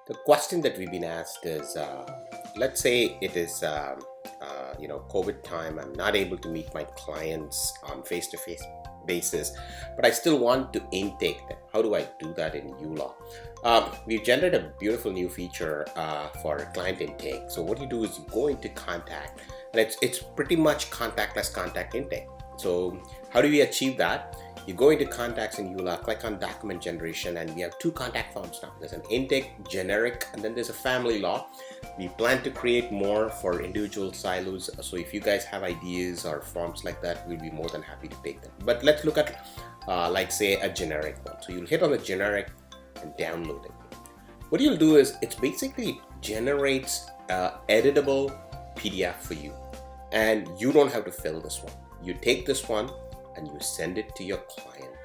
The question that we've been asked is, let's say it is, COVID time. I'm not able to meet my clients on face-to-face basis, but I still want to intake them. How do I do that in uLaw? We've generated a beautiful new feature for client intake. So what you do is you go into contact, and it's pretty much contactless contact intake. So how do we achieve that? You go into contacts in uLaw, click on document generation, and we have two contact forms now. There's an intake, generic, and then there's a family law. We plan to create more for individual silos. So if you guys have ideas or forms like that, we'll be more than happy to take them. But let's look at, like say, a generic one. So you'll hit on the generic and download it. What you'll do is it basically generates editable PDF for you. And you don't have to fill this one. You take this one and you send it to your client.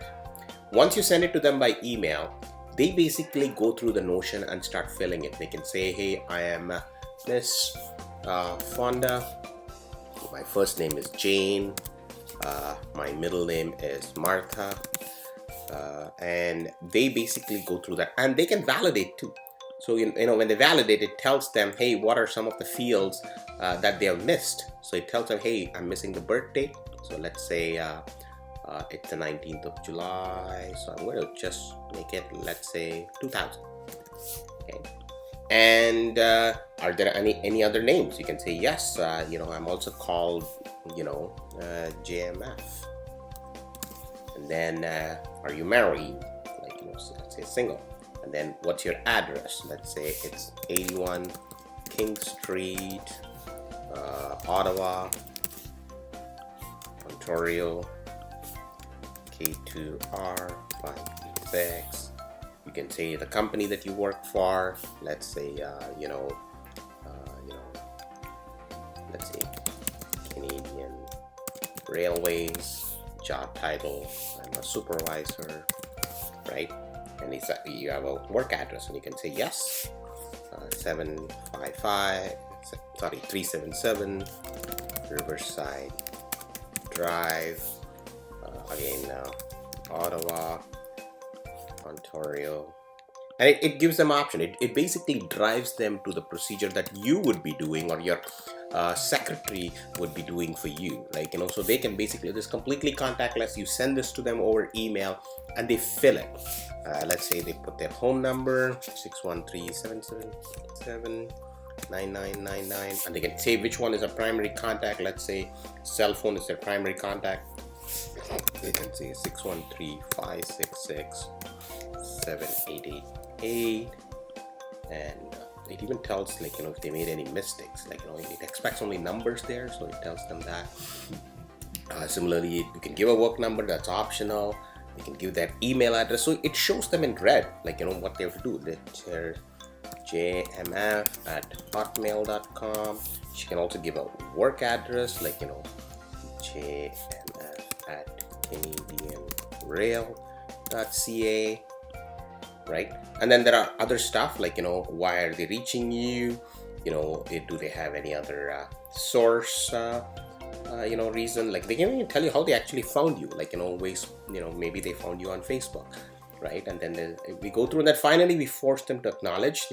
Once you send it to them by email, they basically go through the Notion and start filling it. They can say, hey, I am Miss Fonda. My first name is Jane. My middle name is Martha. And they basically go through that, and they can validate too. So when they validate, it tells them, hey, what are some of the fields that they have missed. So it tells them, hey, I'm missing the birth date. So let's say it's the 19th of July. So I'm going to just make it, let's say 2000. Okay. And are there any other names? You can say yes. I'm also called, JMF. And then are you married? So let's say single. And then what's your address? Let's say it's 81 King Street, Ottawa, Ontario, K2R 536. You can say the company that you work for. Let's say let's say Canadian Railways. Job title, I'm a supervisor, right? And you have a work address, and you can say yes. 377 Riverside Drive, Ottawa, Ontario. And it gives them option. It basically drives them to the procedure that you would be doing, or your secretary would be doing for you. So they can basically, this is completely contactless. You send this to them over email and they fill it. Let's say they put their home number 613-777-9999, and they can say which one is a primary contact. Let's say cell phone is their primary contact. They can say 613-566-7888, and it even tells if they made any mistakes. It expects only numbers there, so it tells them that. Similarly, you can give a work number, that's optional. You can give that email address, so it shows them in red what they have to do. There's jmf@hotmail.com. She can also give a work address, jmf@canadianrail.ca, right? And then there are other stuff why are they reaching you? Do they have any other source reason? They can even tell you how they actually found you, maybe they found you on Facebook, right? And then we go through, and then finally we force them to acknowledge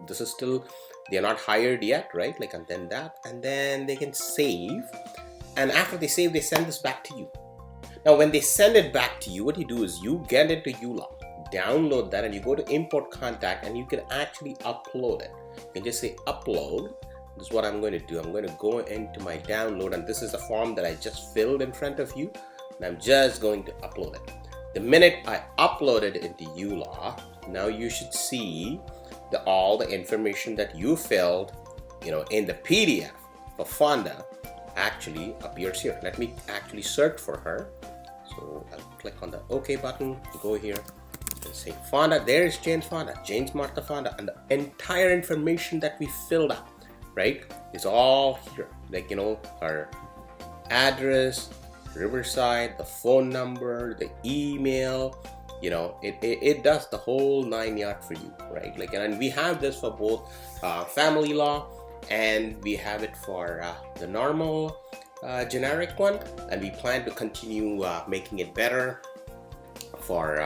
this is still, they're not hired yet, right? And then they can save, and after they save, they send this back to you. Now when they send it back to you, what you do is you get into uLaw, download that, and you go to import contact, and you can actually upload it. You can just say upload. This is what I'm going to do. I'm going to go into my download, and this is the form that I just filled in front of you, and I'm just going to upload it. The minute I upload it into uLaw, now you should see all the information that you filled in the PDF for Fonda actually appears here. Let me actually search for her. So I'll click on the OK button, go here and say Fonda. There is Jane's Fonda, Jane's Martha Fonda, and the entire information that we filled out, right, is all here. Her address, Riverside, the phone number, the email. It does the whole 9 yards for you, right? And we have this for both family law, and we have it for the normal generic one, and we plan to continue making it better for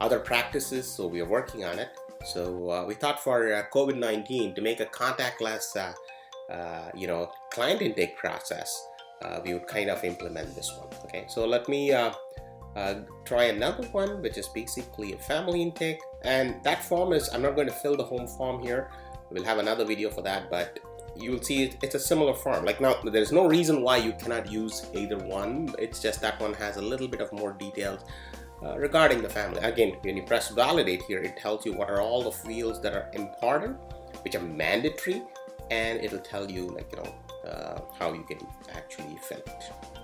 other practices, so we are working on it. So we thought for COVID-19 to make a contactless client intake process, we would kind of implement this one. Okay, so let me try another one, which is basically a family intake. And that form is, I'm not going to fill the home form here. We'll have another video for that, but you'll see it's a similar form. Like now, there's no reason why you cannot use either one. It's just that one has a little bit of more details regarding the family. Again, when you press validate here, it tells you what are all the fields that are important, which are mandatory, and it'll tell you, like, how you can actually fill it.